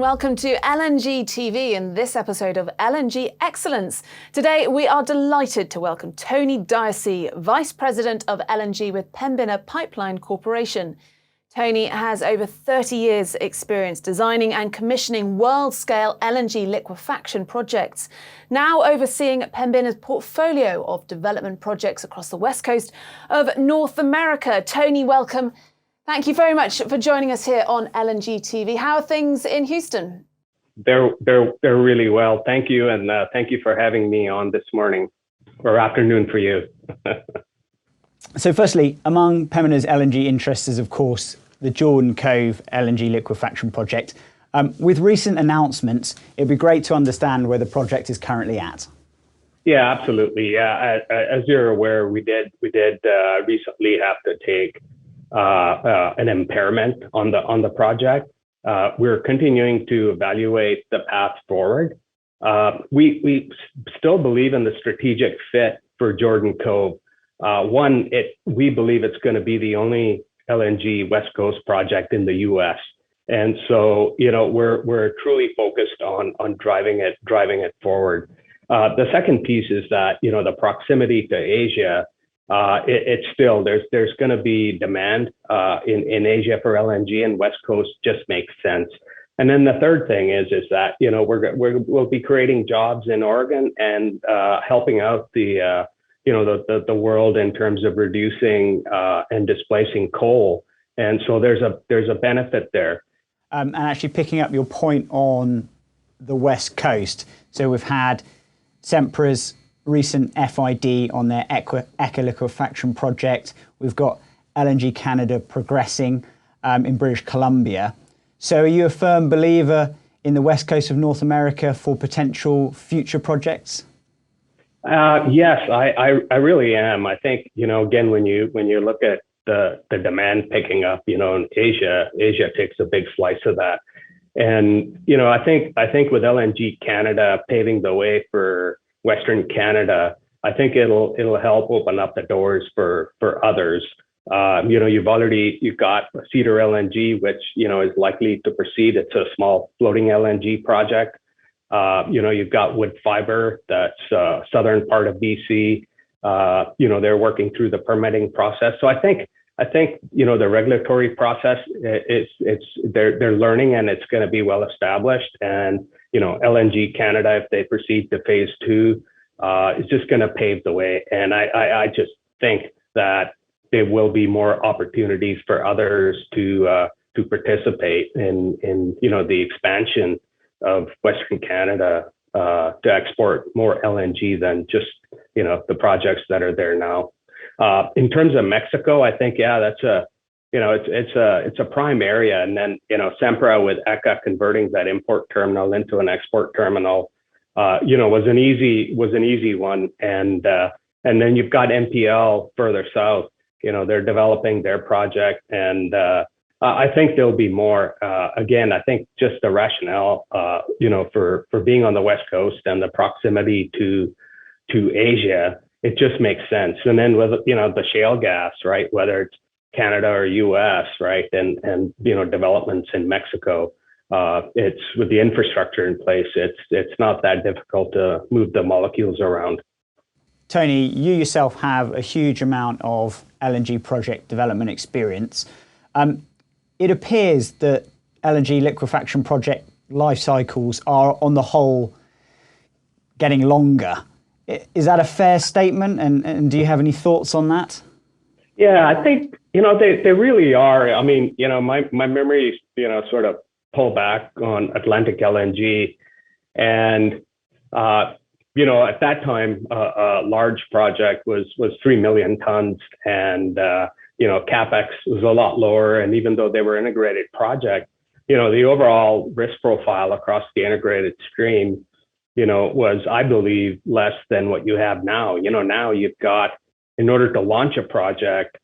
welcome to LNG TV in this episode of LNG Excellence. Today we are delighted to welcome Tony Diocee, Vice President of LNG with Pembina Pipeline Corporation. Tony has over 30 years experience designing and commissioning world-scale LNG liquefaction projects, now overseeing Pembina's portfolio of development projects across the west coast of North America. Tony, welcome. Thank you very much for joining us here on LNG TV. How are things in Houston? They're really well. Thank you, and thank you for having me on this morning, or afternoon for you. So firstly, among Pembina's LNG interests is, of course, the Jordan Cove LNG liquefaction project. With recent announcements, it'd be great to understand where the project is currently at. Yeah, absolutely. Yeah, as you're aware, we did recently have to take an impairment on the project. We're continuing to evaluate the path forward. We still believe in the strategic fit for Jordan Cove. We believe it's going to be the only LNG West Coast project in the U.S. And so, we're truly focused on driving it forward. The second piece is that, the proximity to Asia. It's still there's going to be demand in Asia for LNG, and West Coast just makes sense. And then the third thing is that we'll be creating jobs in Oregon and helping out the world in terms of reducing and displacing coal. And so there's a benefit there. And actually picking up your point on the West Coast, so we've had Sempra's recent FID on their Eco Liquefaction project. We've got LNG Canada progressing in British Columbia. So are you a firm believer in the west coast of North America for potential future projects? Yes, I really am. I think, again, when you look at the demand picking up, in Asia takes a big slice of that. And, I think with LNG Canada paving the way for Western Canada, I think it'll help open up the doors for others. You've got Cedar LNG, which is likely to proceed. It's a small floating LNG project. You've got Woodfibre, that's southern part of BC. They're working through the permitting process. So I think the regulatory process they're learning, and it's going to be well established. And LNG Canada, if they proceed to phase 2, is just going to pave the way. And I just think that there will be more opportunities for others to participate in the expansion of Western Canada to export more LNG than just the projects that are there now. In terms of Mexico, I think that's it's a prime area, and then Sempra with ECA converting that import terminal into an export terminal, was an easy one, and then you've got NPL further south. They're developing their project, and I think there'll be more. Again, I think just the rationale, for being on the West Coast and the proximity to Asia, it just makes sense. And then with the shale gas, right, whether it's Canada or US, right, and developments in Mexico, it's with the infrastructure in place, it's not that difficult to move the molecules around. Tony, you yourself have a huge amount of LNG project development experience. It appears that LNG liquefaction project life cycles are, on the whole, getting longer. Is that a fair statement? And do you have any thoughts on that? Yeah, I think, they really are. I mean, my memories, sort of pull back on Atlantic LNG. And, at that time, a large project was 3 million tons, and, CapEx was a lot lower. And even though they were integrated project, the overall risk profile across the integrated stream, was, I believe, less than what you have now. Now you've got, in order to launch a project,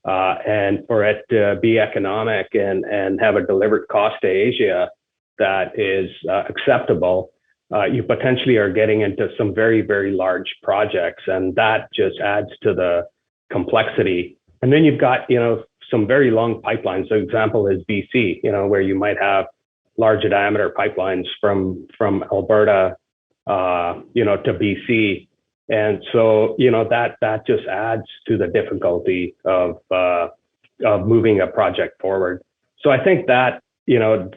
and for it to be economic and have a delivered cost to Asia that is acceptable, you potentially are getting into some very, very large projects, and that just adds to the complexity. And then you've got, some very long pipelines. So example is BC, where you might have large diameter pipelines from Alberta, to BC. And so, that just adds to the difficulty of moving a project forward. So I think that,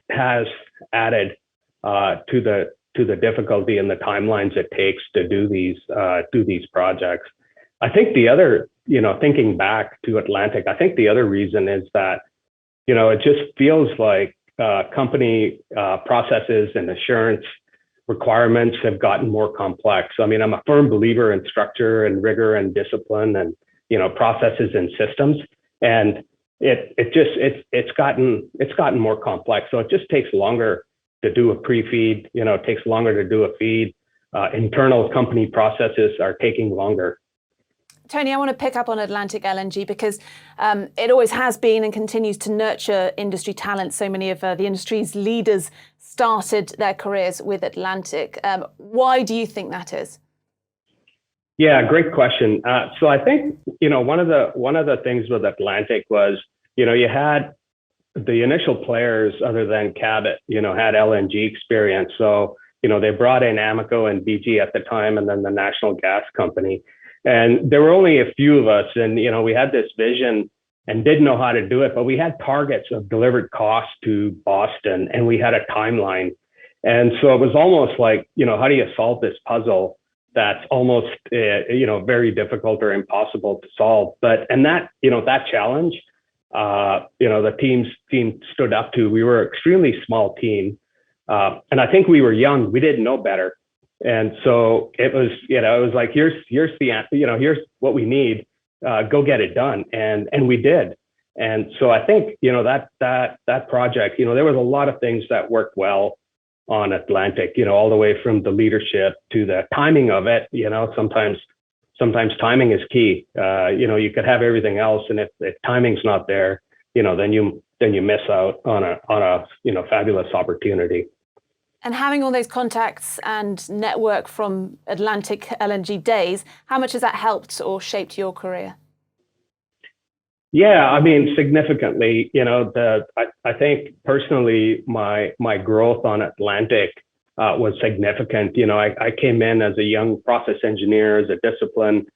has added to the difficulty and the timelines it takes to do these projects. I think the other, thinking back to Atlantic, I think the other reason is that, it just feels like company processes and assurance requirements have gotten more complex. I mean, I'm a firm believer in structure and rigor and discipline and, processes and systems. And it's gotten more complex. So it just takes longer to do a pre-feed, it takes longer to do a feed. Internal company processes are taking longer. Tony, I want to pick up on Atlantic LNG because it always has been and continues to nurture industry talent. So many of the industry's leaders started their careers with Atlantic. Why do you think that is? Yeah, great question. So I think, one of the things with Atlantic was, you had the initial players other than Cabot, had LNG experience. So, they brought in Amoco and BG at the time, and then the National Gas Company. And there were only a few of us, and, we had this vision and didn't know how to do it, but we had targets of delivered costs to Boston, and we had a timeline. And so it was almost like, how do you solve this puzzle that's almost, very difficult or impossible to solve? And that challenge, the team stood up to. We were an extremely small team. And I think we were young. We didn't know better. And so it was like, here's what we need. Go get it done. And we did. And so I think, that project, there was a lot of things that worked well on Atlantic, all the way from the leadership to the timing of it. Sometimes timing is key. You could have everything else, and if timing's not there, then you miss out on a fabulous opportunity. And having all those contacts and network from Atlantic LNG days, how much has that helped or shaped your career? Yeah, I mean, significantly. I think personally, my growth on Atlantic was significant. I came in as a young process engineer, as a discipline,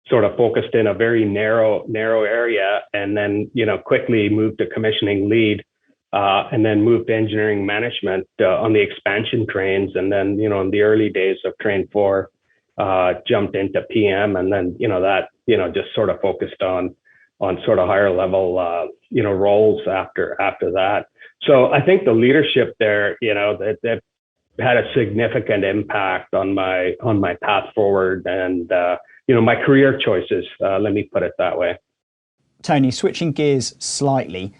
sort of focused in a very narrow area, and then quickly moved to commissioning lead, and then moved to engineering management on the expansion trains, and then in the early days of Train 4, jumped into PM, and then that just sort of focused on sort of higher level roles after that. So I think the leadership there, that had a significant impact on my path forward and my career choices. Let me put it that way. Tony, switching gears slightly,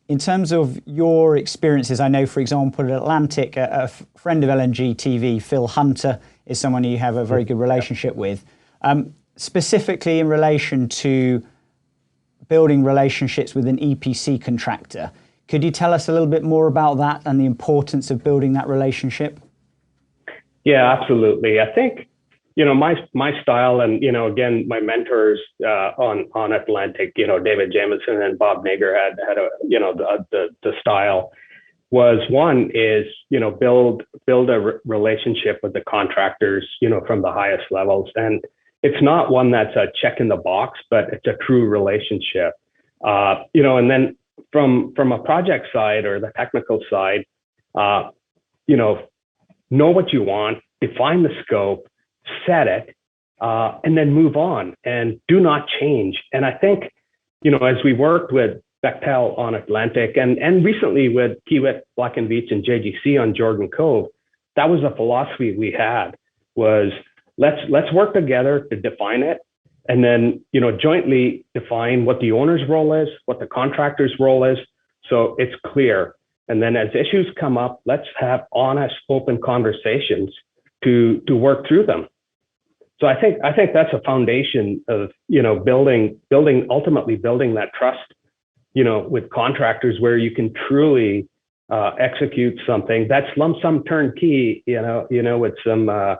in terms of your experiences, I know, for example, at Atlantic, a friend of LNG TV, Phil Hunter, is someone you have a very good relationship with. Specifically in relation to building relationships with an EPC contractor, could you tell us a little bit more about that and the importance of building that relationship? Yeah, absolutely. I think, my style and, again, my mentors on Atlantic, David Jamieson and Bob Nager had a, the style was one is, build a relationship with the contractors, from the highest levels. And it's not one that's a check in the box, but it's a true relationship. And then from a project side or the technical side, know what you want, define the scope, set it, and then move on and do not change. And I think, as we worked with Bechtel on Atlantic and recently with Kiewit, Black & Veatch and JGC on Jordan Cove, that was a philosophy we had was let's work together to define it. And then, jointly define what the owner's role is, what the contractor's role is. So it's clear. And then as issues come up, let's have honest, open conversations to work through them. So I think that's a foundation of, ultimately building that trust, with contractors where you can truly execute something that's lump sum turnkey, with some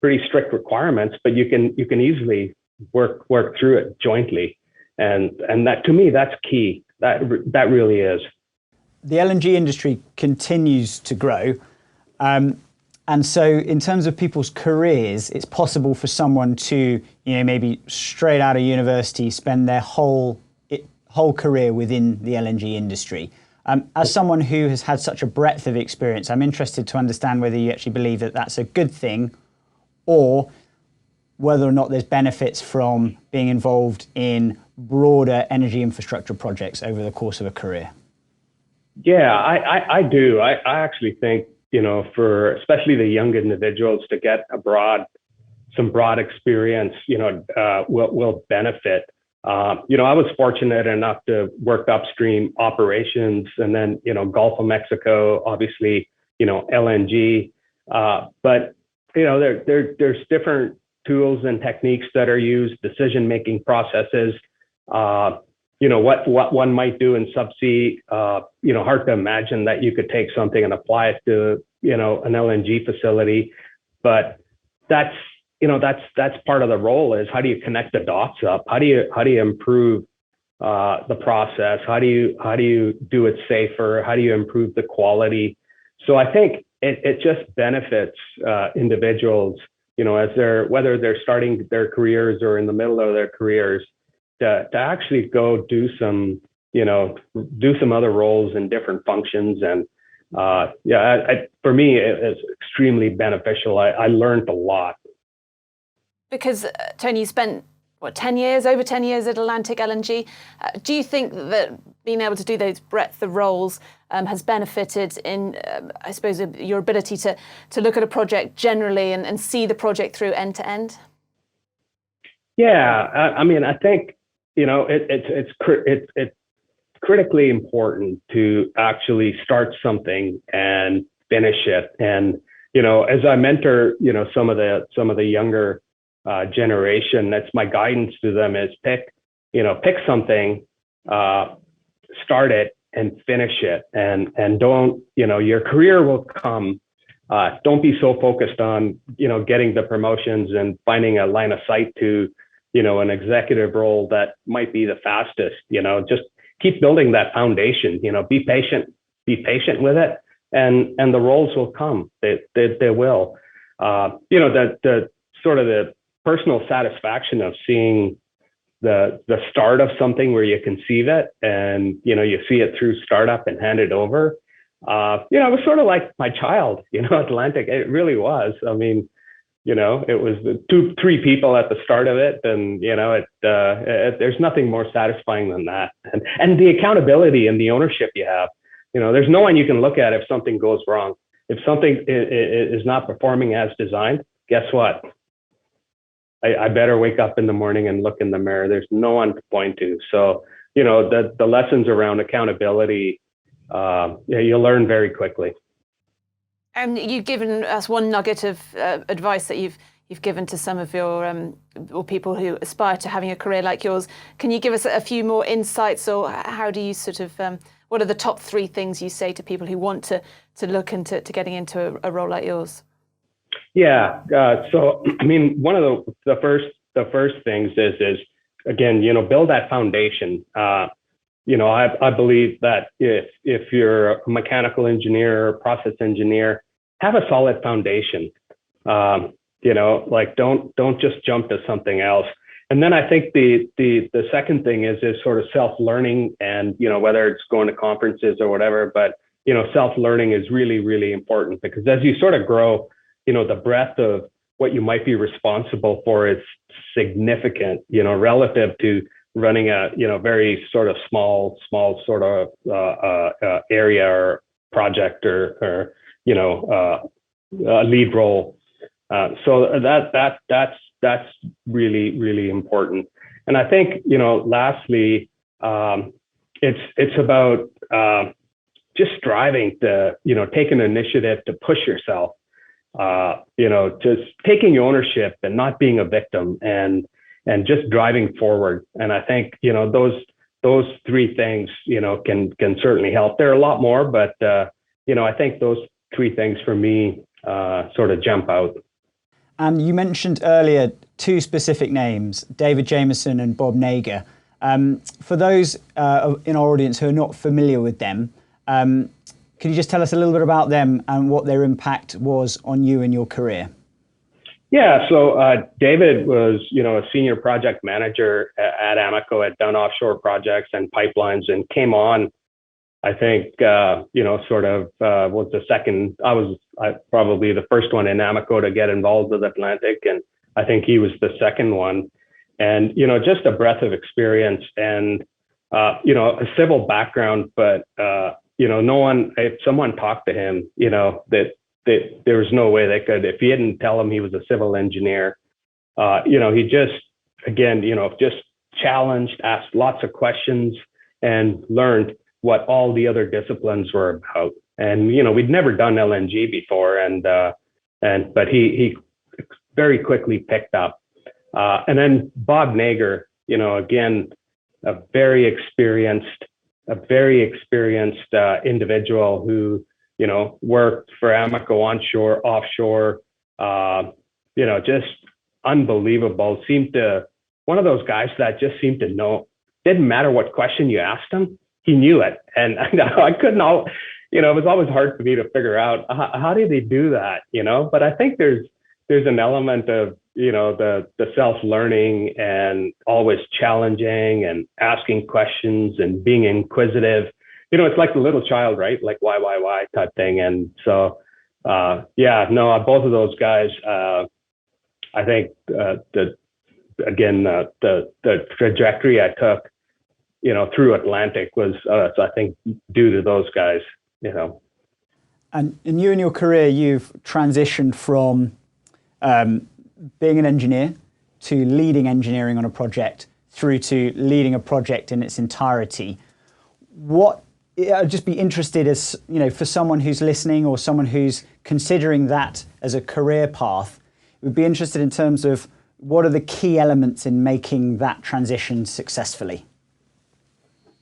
pretty strict requirements, but you can easily work through it jointly. And that, to me, that's key. That really is. the LNG industry continues to grow. And so in terms of people's careers, it's possible for someone to, maybe straight out of university, spend their whole career within the LNG industry. As someone who has had such a breadth of experience, I'm interested to understand whether you actually believe that that's a good thing, or whether or not there's benefits from being involved in broader energy infrastructure projects over the course of a career. Yeah, I do. I actually think, for especially the young individuals to get some broad experience, will benefit. I was fortunate enough to work upstream operations, and then, Gulf of Mexico, obviously, LNG. But, there's different tools and techniques that are used, decision-making processes, what one might do in subsea, hard to imagine that you could take something and apply it to, an LNG facility. But that's part of the role, is how do you connect the dots up? How do you improve the process? How do you do it safer? How do you improve the quality? So I think it just benefits individuals, whether they're starting their careers or in the middle of their careers, to actually go do some other roles in different functions. And for me, it's extremely beneficial. I learned a lot. Because Tony, you spent over 10 years at Atlantic LNG. Do you think that being able to do those breadth of roles has benefited in, I suppose, your ability to look at a project generally and see the project through end to end? Yeah, I think it's critically important to actually start something and finish it. And as I mentor some of the younger generation, that's my guidance to them, is pick something, start it and finish it, and don't, your career will come. Don't be so focused on getting the promotions and finding a line of sight to an executive role that might be the fastest. Just keep building that foundation. Be patient with it, and the roles will come. They will. The sort of the personal satisfaction of seeing the start of something where you conceive it and you see it through startup and hand it over. It was sort of like my child, Atlantic. It really was. I mean, it was 2-3 people at the start of it, and there's nothing more satisfying than that. And the accountability and the ownership you have. There's no one you can look at if something goes wrong. If something is not performing as designed, guess what? I better wake up in the morning and look in the mirror. There's no one to point to. So, the lessons around accountability, you'll learn very quickly. And you've given us one nugget of advice that you've given to some of your or people who aspire to having a career like yours. Can you give us a few more insights, or how do you sort of what are the top 3 things you say to people who want to look into getting into a role like yours? Yeah. So I mean, one of the first things is again, build that foundation. I believe that if you're a mechanical engineer or process engineer, have a solid foundation. Don't just jump to something else. And then I think the second thing is sort of self-learning, and whether it's going to conferences or whatever, but self-learning is really, really important, because as you sort of grow, the breadth of what you might be responsible for is significant, relative to running a, very sort of small sort of area or project or a lead role. So that's really, really important. And I think, lastly, it's about just striving to, take an initiative to push yourself. Just taking ownership and not being a victim, and just driving forward. And I think, those 3 things, can certainly help. There are a lot more, but, I think those 3 things for me sort of jump out. And you mentioned earlier 2 specific names, David Jameson and Bob Nager. For those in our audience who are not familiar with them, Could you just tell us a little bit about them and what their impact was on you and your career? Yeah, so David was, a senior project manager at Amoco, had done offshore projects and pipelines, and came on, I think, was the second. I was probably the first one in Amoco to get involved with Atlantic, and I think he was the second one. And, just a breadth of experience and, a civil background, but, no one, if someone talked to him, that there was no way they could, if he didn't tell him he was a civil engineer, he just, again, just challenged, asked lots of questions, and learned what all the other disciplines were about. And, we'd never done LNG before, but he very quickly picked up. And then Bob Nager, again, a very experienced individual who, worked for Amoco onshore, offshore, just unbelievable. One of those guys that just seemed to know, didn't matter what question you asked him, he knew it. And I couldn't it was always hard for me to figure out how did he do that, but I think there's an element of, the self-learning and always challenging and asking questions and being inquisitive. It's like the little child, right? Like why type thing. And so, both of those guys, I think the trajectory I took, through Atlantic was, I think, due to those guys, And in you and your career, you've transitioned from being an engineer to leading engineering on a project through to leading a project in its entirety. I'd just be interested as, for someone who's listening or someone who's considering that as a career path, would be interested in terms of what are the key elements in making that transition successfully?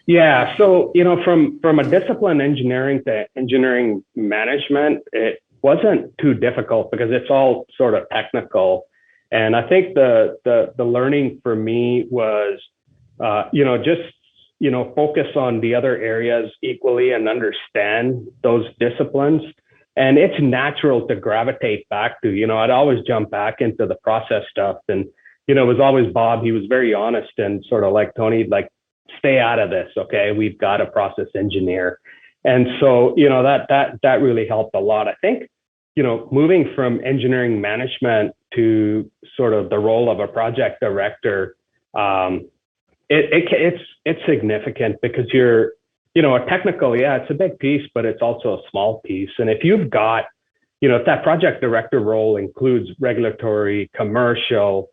Yeah, so, from a discipline engineering to engineering management, it wasn't too difficult because it's all sort of technical. And I think the learning for me was, focus on the other areas equally and understand those disciplines. And it's natural to gravitate back to, I'd always jump back into the process stuff. And, it was always Bob. He was very honest and sort of like, Tony, like, stay out of this. Okay. We've got a process engineer. And so, that really helped a lot. I think, moving from engineering management to sort of the role of a project director, it's significant because you're, a technical, it's a big piece, but it's also a small piece. And if you've got, if that project director role includes regulatory, commercial,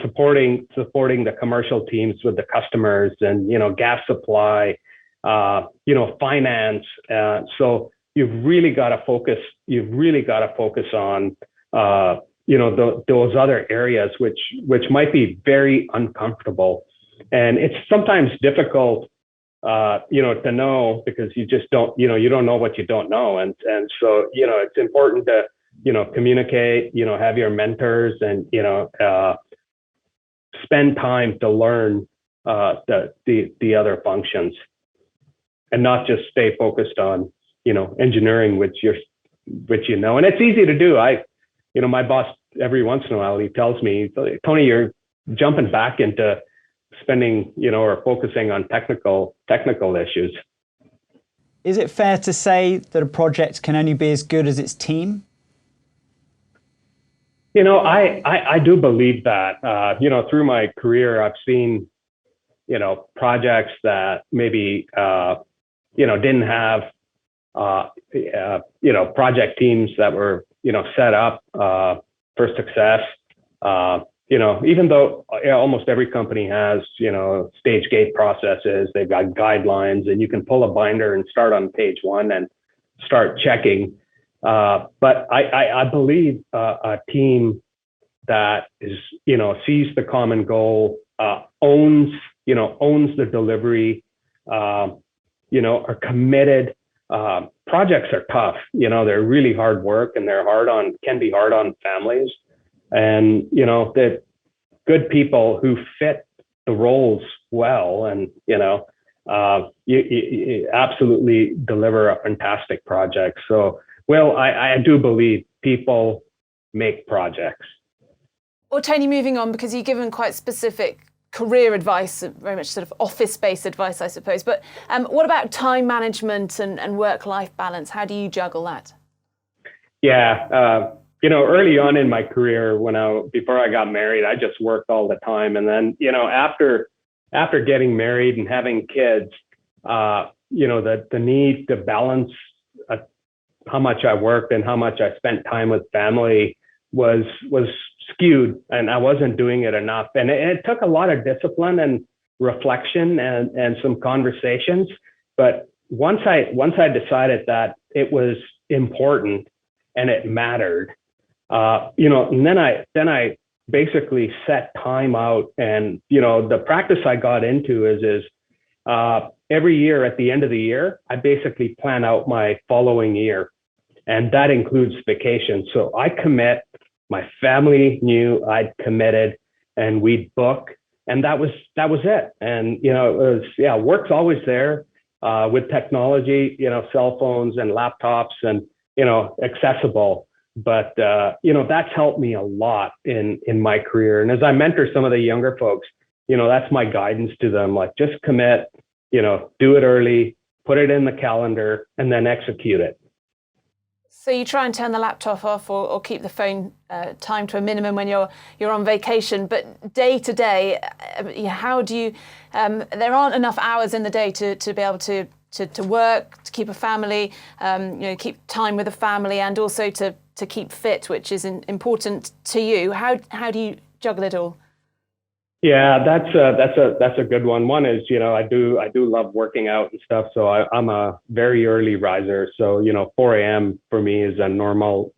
supporting the commercial teams with the customers and, gas supply, finance. So you've really got to focus on, those other areas, which might be very uncomfortable. And it's sometimes difficult, to know because you just don't, you don't know what you don't know. And so, it's important to, communicate, have your mentors and, spend time to learn the other functions and not just stay focused on, engineering, which and it's easy to do. My boss, every once in a while, he tells me, Tony, you're jumping back into spending, or focusing on technical issues. Is it fair to say that a project can only be as good as its team? I do believe that, through my career, I've seen, projects that maybe, didn't have, project teams that were, set up for success. Even though almost every company has, stage gate processes, they've got guidelines, and you can pull a binder and start on page 1 and start checking. But I believe a team that is, sees the common goal, owns the delivery, are committed. Projects are tough, they're really hard work, and can be hard on families. And, that good people who fit the roles well and, you absolutely deliver a fantastic project. So, Will, I do believe people make projects. Well, Tony, moving on, because you've given quite specific career advice, very much sort of office-based advice, I suppose. But what about time management and work-life balance? How do you juggle that? Yeah, early on in my career, before I got married, I just worked all the time, and then after getting married and having kids, the need to balance how much I worked and how much I spent time with family was skewed, and I wasn't doing it enough. And it took a lot of discipline and reflection and some conversations. But once I decided that it was important and it mattered, and then I basically set time out. And the practice I got into is every year at the end of the year, I basically plan out my following year, and that includes vacation. So I commit. My family knew I'd committed, and we'd book, and that was it. And work's always there with technology, cell phones and laptops, and accessible. But that's helped me a lot in my career. And as I mentor some of the younger folks, that's my guidance to them. Like, just commit, do it early, put it in the calendar, and then execute it. So you try and turn the laptop off or keep the phone time to a minimum when you're on vacation. But day to day, how do you? There aren't enough hours in the day to be able to work, to keep a family, keep time with the family, and also to keep fit, which is important to you. How do you juggle it all? Yeah, that's a good one. One is, I do love working out and stuff. So I'm a very early riser. So 4 a.m. for me is a normal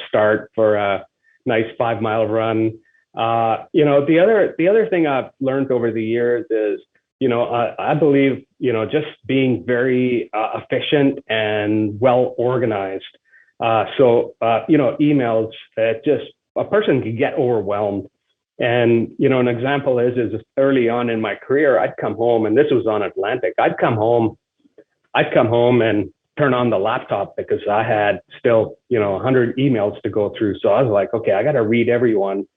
start for a nice 5-mile run. The other thing I've learned over the years is, I believe just being very efficient and well organized. Emails, just a person can get overwhelmed. And, an example is early on in my career, I'd come home, and this was on Atlantic. I'd come home and turn on the laptop because I had still, 100 emails to go through. So I was like, okay, I got to read everyone,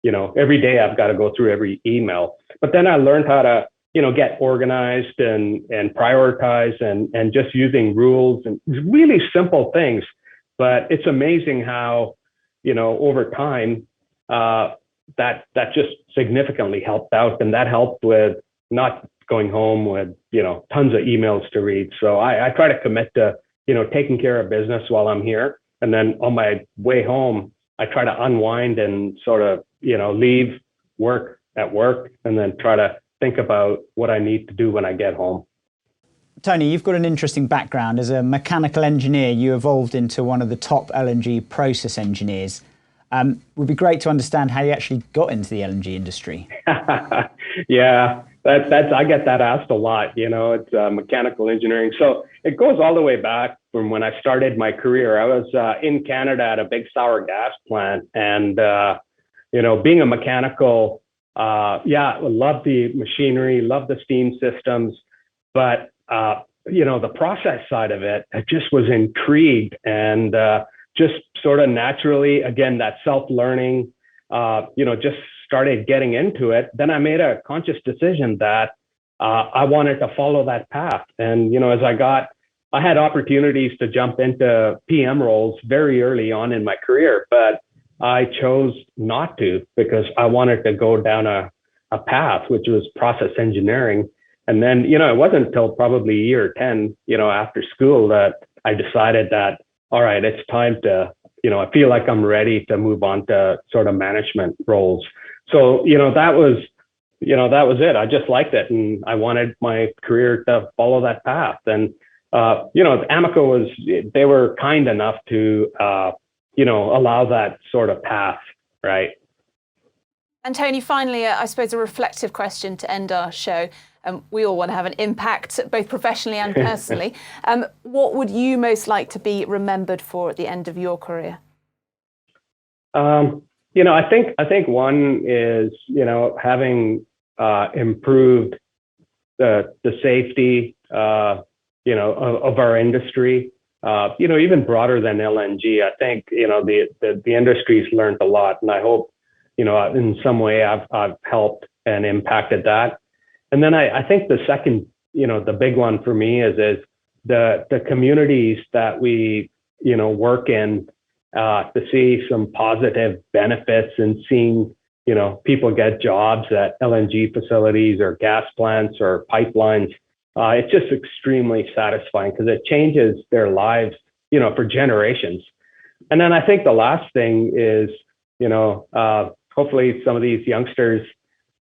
every day I've got to go through every email. But then I learned how to, get organized and prioritize and just using rules and really simple things. But it's amazing how, over time, that just significantly helped out, and that helped with not going home with tons of emails to read. So I try to commit to taking care of business while I'm here, and then on my way home I try to unwind and sort of leave work at work, and then try to think about what I need to do when I get home. Tony, you've got an interesting background. As a mechanical engineer, you evolved into one of the top LNG process engineers. Would be great to understand how you actually got into the LNG industry. Yeah, I get that asked a lot. It's mechanical engineering. So it goes all the way back from when I started my career. I was in Canada at a big sour gas plant, and being a mechanical, loved the machinery, loved the steam systems, but the process side of it, I just was intrigued, and just sort of naturally, again, that self-learning, just started getting into it. Then I made a conscious decision that I wanted to follow that path. And, as I had opportunities to jump into PM roles very early on in my career, but I chose not to because I wanted to go down a path, which was process engineering. And then, it wasn't until probably year 10, after school that I decided that, all right, it's time to, I feel like I'm ready to move on to sort of management roles. So, that was it. I just liked it, and I wanted my career to follow that path. And, Amoco they were kind enough to, allow that sort of path, right? And Tony, finally, I suppose a reflective question to end our show. We all want to have an impact, both professionally and personally. What would you most like to be remembered for at the end of your career? I think one is, having improved the safety, of our industry. Even broader than LNG. I think the industry's learned a lot, and I hope in some way I've helped and impacted that. And then I think the second, the big one for me is the communities that we work in, to see some positive benefits and seeing people get jobs at LNG facilities or gas plants or pipelines. It's just extremely satisfying because it changes their lives, for generations. And then I think the last thing is, hopefully some of these youngsters,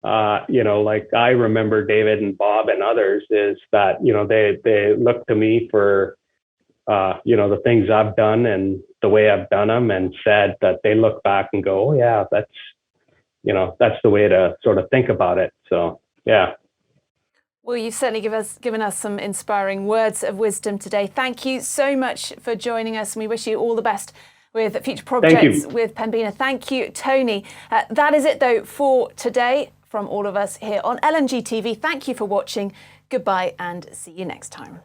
like I remember David and Bob and others, is that, they look to me for, the things I've done and the way I've done them, and said that they look back and go, oh yeah, that's the way to sort of think about it. So, yeah. Well, you've certainly given us some inspiring words of wisdom today. Thank you so much for joining us, and we wish you all the best with future projects with Pembina. Thank you, Tony. That is it, though, for today from all of us here on LNG TV. Thank you for watching. Goodbye, and see you next time.